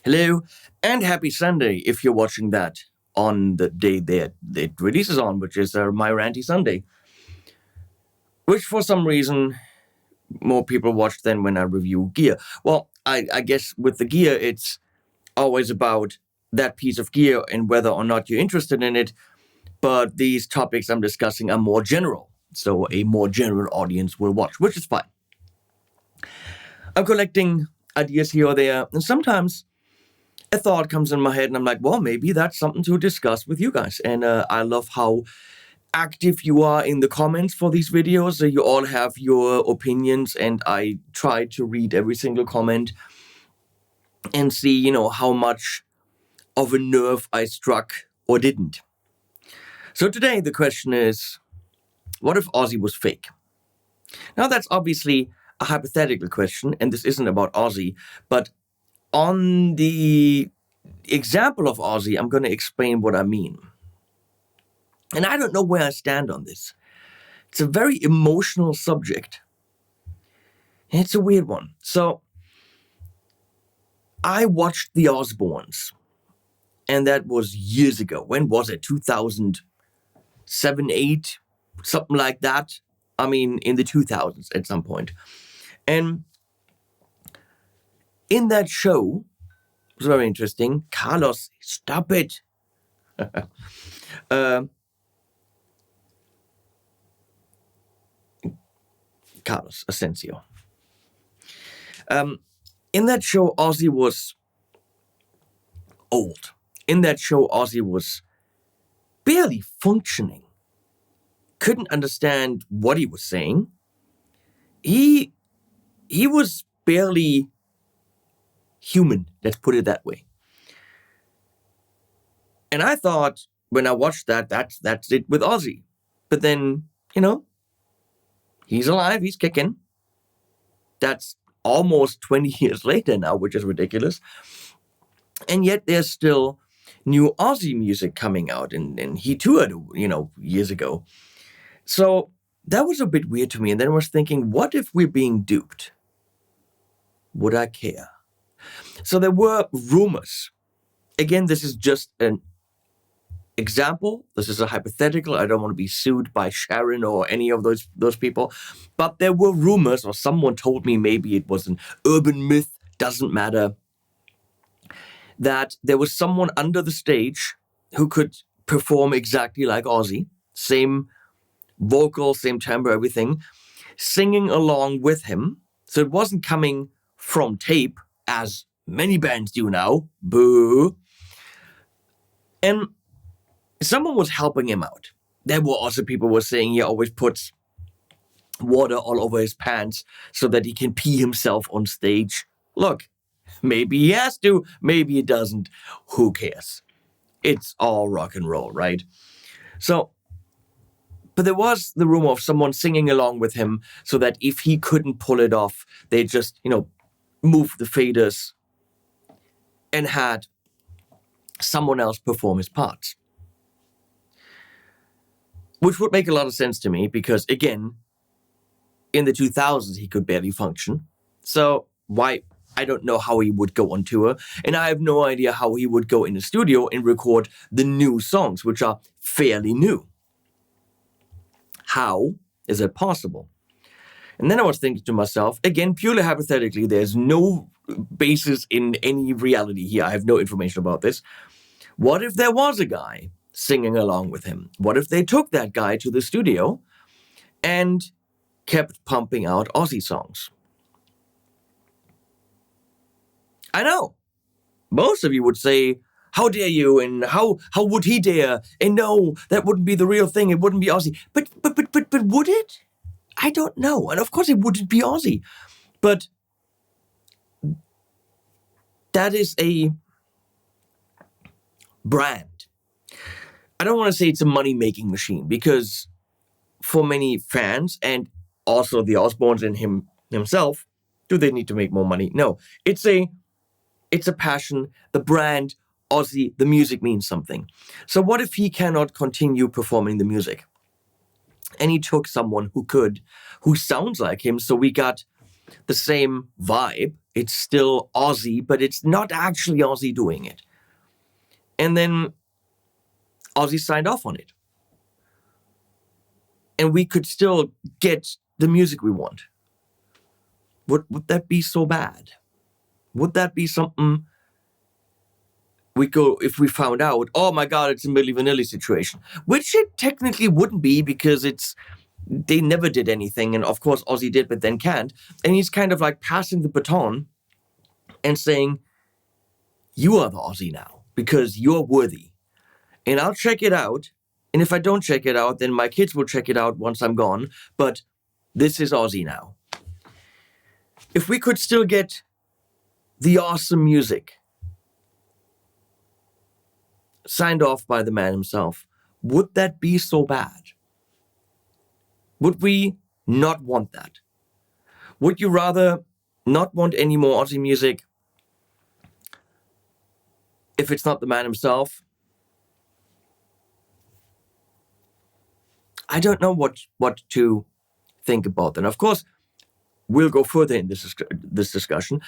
Hello, and happy Sunday if you're watching that on the day that it releases on, which is my Ranty Sunday, which for some reason more people watch than when I review gear. Well, I guess with the gear, it's always about that piece of gear and whether or not you're interested in it, but these topics I'm discussing are more general, so a more general audience will watch, which is fine. I'm collecting ideas here or there, and sometimes a thought comes in my head and I'm like, well, maybe that's something to discuss with you guys. And I love how active you are in the comments for these videos. You all have your opinions, and I try to read every single comment and see, how much of a nerve I struck or didn't. So today the question is, what if Ozzy was fake? Now that's obviously a hypothetical question, and this isn't about Ozzy, but on the example of Ozzy, I'm going to explain what I mean. And I don't know where I stand on this. It's a very emotional subject. And it's a weird one. So, I watched The Osbournes. And that was years ago. When was it? 2007, 8? Something like that. I mean, in the 2000s at some point. And in that show, it was very interesting. Carlos, stop it. Carlos Asensio. In that show, Ozzy was old. In that show, Ozzy was barely functioning. Couldn't understand what he was saying. He was barely human, let's put it that way. And I thought when I watched that's it with Ozzy. But then, he's alive, he's kicking. That's almost 20 years later now, which is ridiculous. And yet there's still new Ozzy music coming out, and he toured, years ago. So that was a bit weird to me. And then I was thinking, what if we're being duped? Would I care? So there were rumors. Again, this is just an example. This is a hypothetical. I don't want to be sued by Sharon or any of those people. But there were rumors, or someone told me, maybe it was an urban myth, doesn't matter, that there was someone under the stage who could perform exactly like Ozzy, same vocal, same timbre, everything, singing along with him. So it wasn't coming from tape, as many bands do now. Boo. And someone was helping him out. There were also people who were saying he always puts water all over his pants so that he can pee himself on stage. Look, maybe he has to, maybe he doesn't. Who cares? It's all rock and roll, right? So, but there was the rumor of someone singing along with him so that if he couldn't pull it off, they just, move the faders and had someone else perform his parts. Which would make a lot of sense to me because, again, in the 2000s, he could barely function. So why? I don't know how he would go on tour. And I have no idea how he would go in the studio and record the new songs, which are fairly new. How is that possible? And then I was thinking to myself, again, purely hypothetically, there's no basis in any reality here. I have no information about this. What if there was a guy singing along with him? What if they took that guy to the studio and kept pumping out Ozzy songs? I know. Most of you would say, how dare you? And how would he dare? And no, that wouldn't be the real thing. It wouldn't be Ozzy. But would it? I don't know. And of course it wouldn't be Ozzy. But that is a brand. I don't want to say it's a money-making machine because for many fans and also the Osbournes and himself, do they need to make more money? No. It's a passion. The brand, Ozzy, the music means something. So what if he cannot continue performing the music? And he took someone who sounds like him. So we got the same vibe. It's still Ozzy, but it's not actually Ozzy doing it. And then Ozzy signed off on it. And we could still get the music we want. Would that be so bad? Would that be something we go, if we found out, oh my God, it's a Milli Vanilli situation, which it technically wouldn't be because they never did anything. And of course, Ozzy did, but then can't. And he's kind of like passing the baton and saying, you are the Ozzy now because you're worthy. And I'll check it out. And if I don't check it out, then my kids will check it out once I'm gone. But this is Ozzy now. If we could still get the awesome music signed off by the man himself, would that be so bad? Would we not want that? Would you rather not want any more Ozzy music if it's not the man himself? I don't know what to think about that. Of course, we'll go further in this discussion.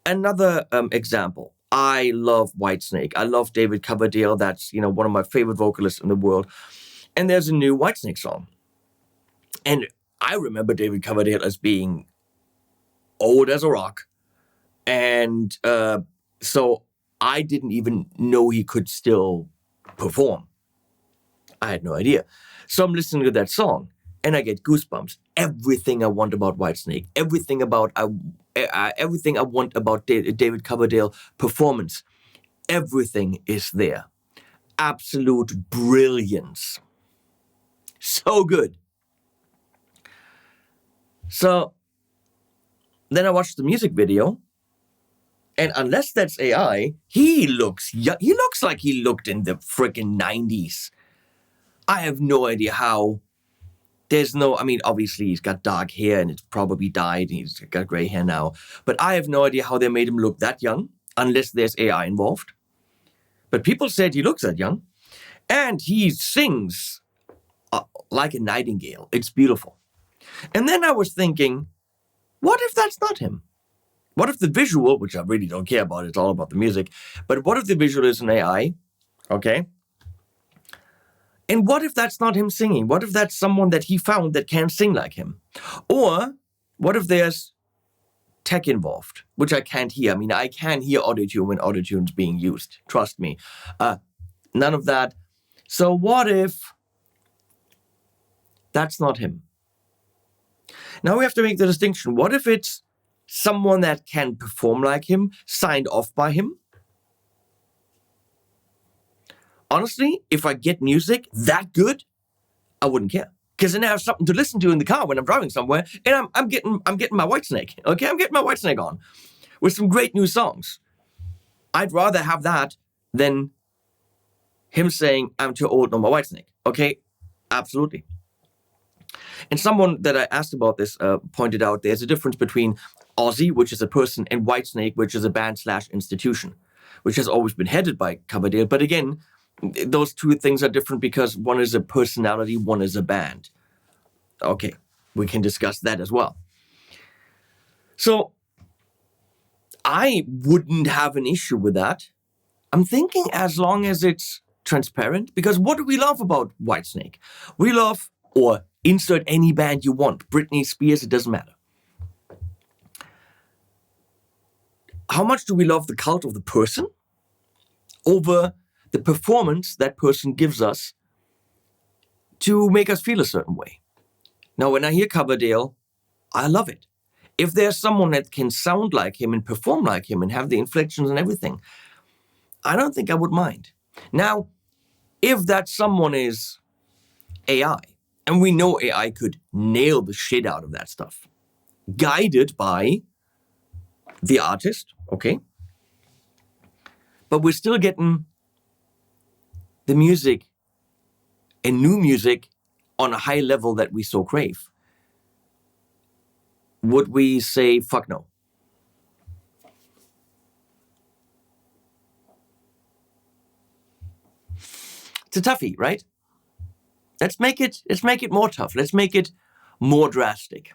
Another example. I love Whitesnake. I love David Coverdale. That's one of my favorite vocalists in the world. And there's a new Whitesnake song. And I remember David Coverdale as being old as a rock. And so I didn't even know he could still perform. I had no idea. So I'm listening to that song and I get goosebumps. Everything I want about Whitesnake, everything I want about David Coverdale performance, everything is there. Absolute brilliance. So good. So then I watched the music video, and unless that's AI, he looks like he looked in the freaking 90s. I have no idea how. Obviously he's got dark hair and it's probably dyed and he's got gray hair now. But I have no idea how they made him look that young, unless there's AI involved. But people said he looks that young. And he sings like a nightingale. It's beautiful. And then I was thinking, what if that's not him? What if the visual, which I really don't care about, it's all about the music, but what if the visual is an AI? Okay. And what if that's not him singing? What if that's someone that he found that can sing like him? Or what if there's tech involved, which I can't hear? I can hear autotune when autotune's being used. Trust me. None of that. So what if that's not him? Now we have to make the distinction. What if it's someone that can perform like him, signed off by him? Honestly, if I get music that good, I wouldn't care. Because then I have something to listen to in the car when I'm driving somewhere, and I'm getting my Whitesnake. Okay, I'm getting my Whitesnake on with some great new songs. I'd rather have that than him saying I'm too old, no more Whitesnake. Okay, absolutely. And someone that I asked about this pointed out there's a difference between Ozzy, which is a person, and Whitesnake, which is a band/institution, which has always been headed by Coverdale. But again, those two things are different because one is a personality, one is a band. Okay, we can discuss that as well. So I wouldn't have an issue with that. I'm thinking as long as it's transparent, because what do we love about Whitesnake? We love, or insert any band you want, Britney Spears, it doesn't matter. How much do we love the cult of the person over the performance that person gives us to make us feel a certain way? Now, when I hear Coverdale, I love it. If there's someone that can sound like him and perform like him and have the inflections and everything, I don't think I would mind. Now, if that someone is AI, and we know AI could nail the shit out of that stuff, guided by the artist, okay? But we're still getting the music and new music on a high level that we so crave. Would we say, fuck no? It's a toughie, right? Let's make it more tough. Let's make it more drastic.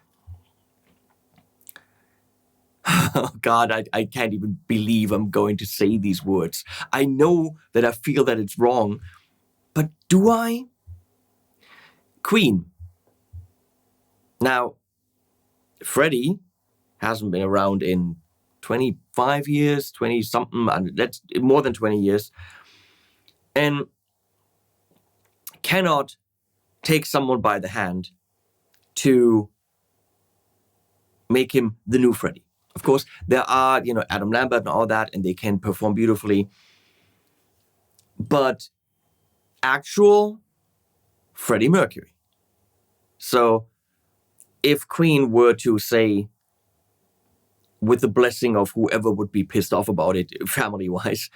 Oh God, I can't even believe I'm going to say these words. I know that I feel that it's wrong, but do I? Queen. Now, Freddie hasn't been around in 25 years, 20 something, that's more than 20 years, and cannot take someone by the hand to make him the new Freddie. Of course, there are, Adam Lambert and all that, and they can perform beautifully. But actual Freddie Mercury. So if Queen were to say, with the blessing of whoever would be pissed off about it, family-wise,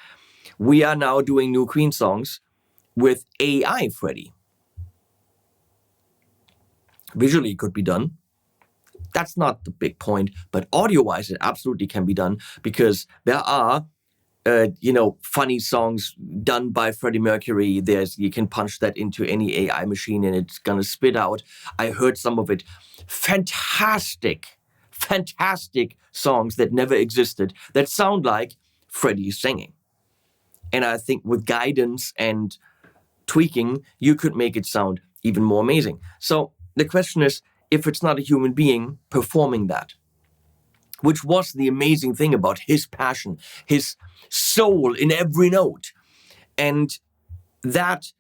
we are now doing new Queen songs with AI Freddie. Visually, it could be done. That's not the big point, but audio-wise, it absolutely can be done because there are, funny songs done by Freddie Mercury. You can punch that into any AI machine and it's gonna spit out. I heard some of it. Fantastic songs that never existed that sound like Freddie singing. And I think with guidance and tweaking, you could make it sound even more amazing. So the question is, if it's not a human being performing that, which was the amazing thing about his passion, his soul in every note, and that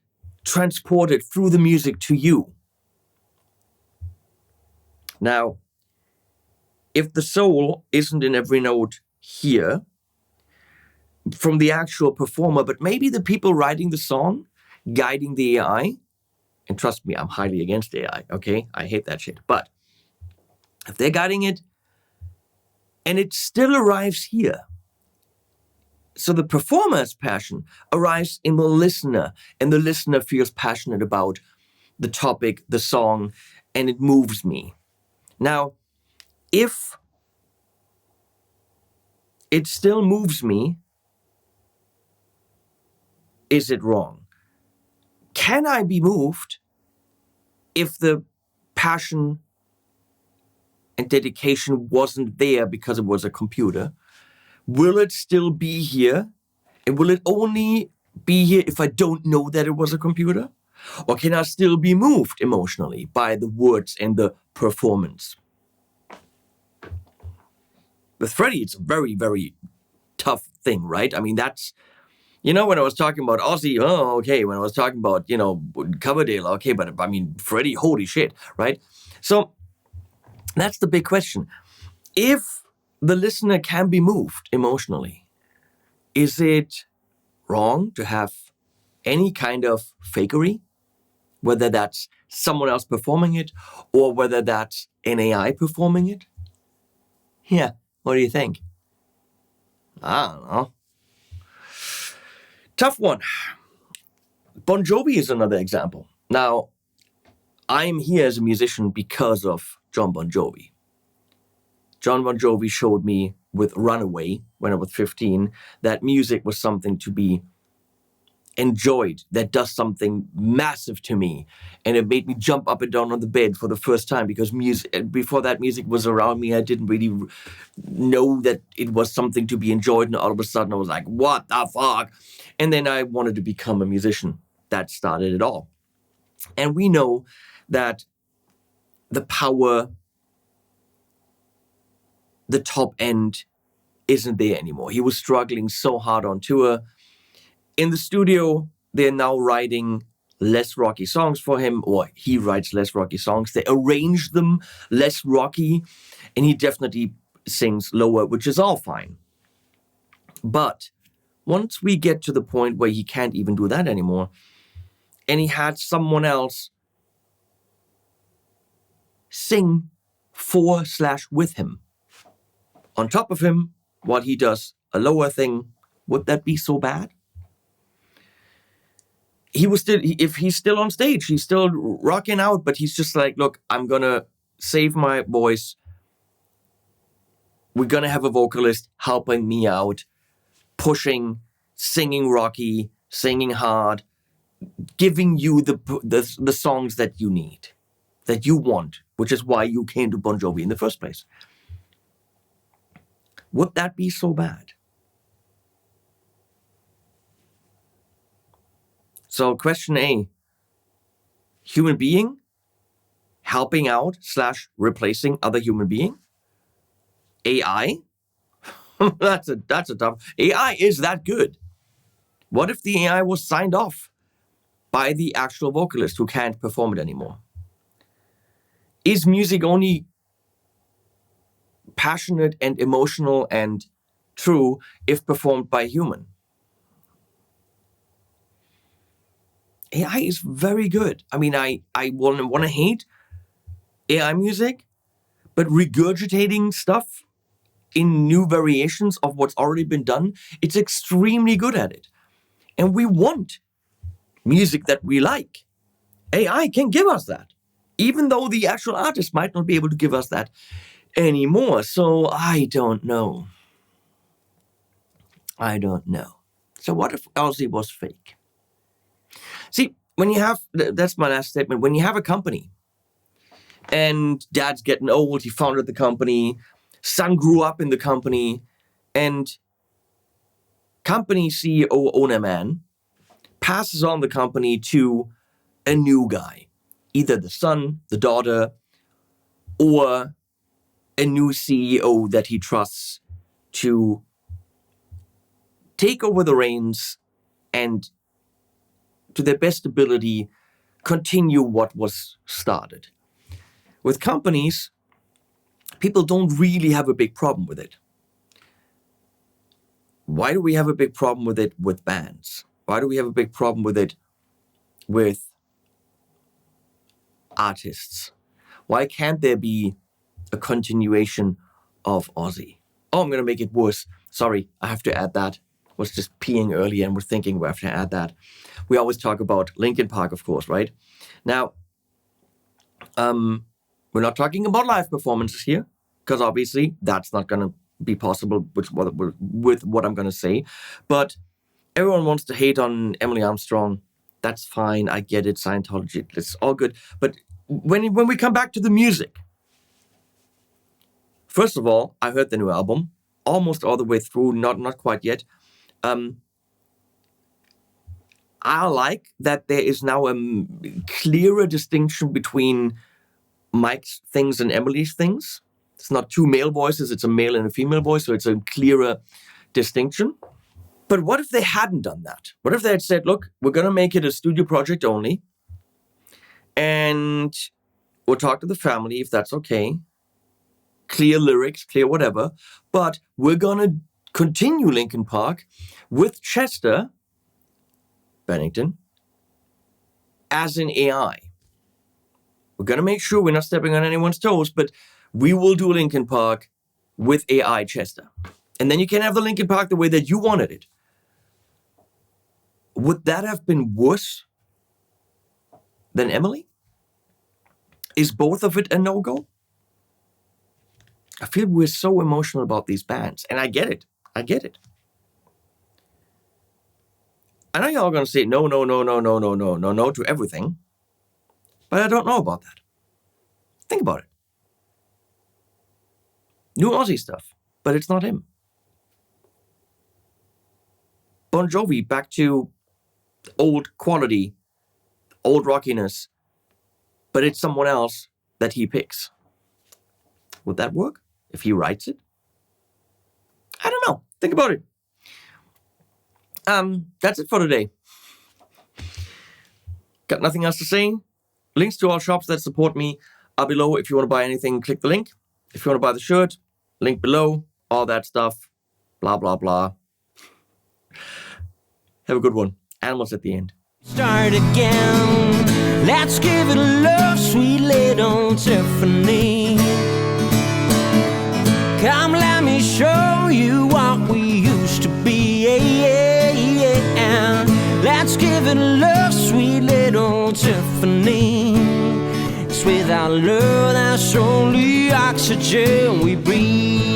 transported through the music to you. Now, if the soul isn't in every note here from the actual performer, but maybe the people writing the song, guiding the AI, and trust me, I'm highly against AI, okay? I hate that shit. But if they're guiding it and it still arrives here, so the performer's passion arrives in the listener, and the listener feels passionate about the topic, the song, and it moves me. Now, if it still moves me, is it wrong? Can I be moved if the passion and dedication wasn't there because it was a computer? Will it still be here? And will it only be here if I don't know that it was a computer? Or can I still be moved emotionally by the words and the performance? With Freddie, it's a very, very tough thing, right? I mean, that's, when I was talking about Ozzy, oh, okay. When I was talking about, Coverdale, okay. But I mean, Freddie, holy shit, right? So that's the big question. If the listener can be moved emotionally, is it wrong to have any kind of fakery? Whether that's someone else performing it or whether that's an AI performing it? Yeah, what do you think? I don't know. Tough one. Bon Jovi is another example. Now, I'm here as a musician because of John Bon Jovi. John Bon Jovi showed me with Runaway when I was 15 that music was something to be enjoyed, that does something massive to me, and it made me jump up and down on the bed for the first time because before that music was around me, I didn't really know that it was something to be enjoyed, and all of a sudden I was like, what the fuck? And then I wanted to become a musician. That started it all. And we know that the power, the top end isn't there anymore. He was struggling so hard on tour. In the studio, they're now writing less rocky songs for him, or he writes less rocky songs. They arrange them less rocky, and he definitely sings lower, which is all fine. But once we get to the point where he can't even do that anymore, and he had someone else sing for/with him, on top of him, while he does a lower thing, would that be so bad? If he's still on stage, he's still rocking out, but he's just like, look, I'm gonna save my voice. We're gonna have a vocalist helping me out, pushing, singing rocky, singing hard, giving you the songs that you need, that you want, which is why you came to Bon Jovi in the first place. would that be so bad? So question A, human being helping out / replacing other human being? AI? that's a tough. AI is that good. What if the AI was signed off by the actual vocalist who can't perform it anymore? Is music only passionate and emotional and true if performed by a human? AI is very good. I mean, I want to hate AI music, but regurgitating stuff in new variations of what's already been done, it's extremely good at it. And we want music that we like. AI can give us that, even though the actual artist might not be able to give us that anymore. So I don't know. So what if Ozzy was fake? See, that's my last statement, when you have a company and dad's getting old, he founded the company, son grew up in the company, and company CEO owner man passes on the company to a new guy, either the son, the daughter, or a new CEO that he trusts to take over the reins and, to their best ability, continue what was started. With companies, people don't really have a big problem with it. Why do we have a big problem with it with bands? Why do we have a big problem with it with artists? Why can't there be a continuation of Ozzy? Oh, I'm going to make it worse. Sorry, I have to add that. I was just peeing earlier and we're thinking we have to add that. We always talk about Linkin Park, of course, right? Now, we're not talking about live performances here, because obviously that's not going to be possible with what I'm going to say. But everyone wants to hate on Emily Armstrong. That's fine. I get it. Scientology, it's all good. But when we come back to the music, first of all, I heard the new album almost all the way through, not quite yet. I like that there is now a clearer distinction between Mike's things and Emily's things. It's not two male voices, it's a male and a female voice, so it's a clearer distinction. But what if they hadn't done that? What if they had said, look, we're going to make it a studio project only, and we'll talk to the family if that's okay, clear lyrics, clear whatever, but we're going to continue Linkin Park with Chester Bennington as an AI. We're going to make sure we're not stepping on anyone's toes, but we will do Linkin Park with AI Chester. And then you can have the Linkin Park the way that you wanted it. Would that have been worse than Emily? Is both of it a no-go? I feel we're so emotional about these bands, and I get it. I know you're all going to say no to everything, but I don't know about that. Think about it. New Ozzy stuff, but it's not him. Bon Jovi, back to old quality, old rockiness, but it's someone else that he picks. Would that work if he writes it? I don't know. Think about it. That's it for today. Got nothing else to say. Links to all shops that support me are below. If you want to buy anything, click the link. If you want to buy the shirt, link below. All that stuff. Blah, blah, blah. Have a good one. Animals at the end. Start again. Let's give it a love, sweet little Tiffany. Come, let me show you what we used to be. Let's give it a love, sweet little Tiffany. It's without love, that's only oxygen we breathe.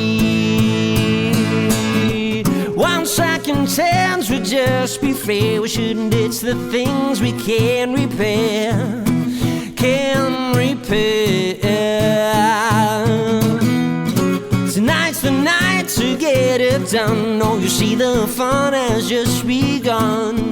1 second tens would just be fair. We shouldn't ditch the things we can repair. Tonight's the night to get sit down. No, you see the fun has just begun.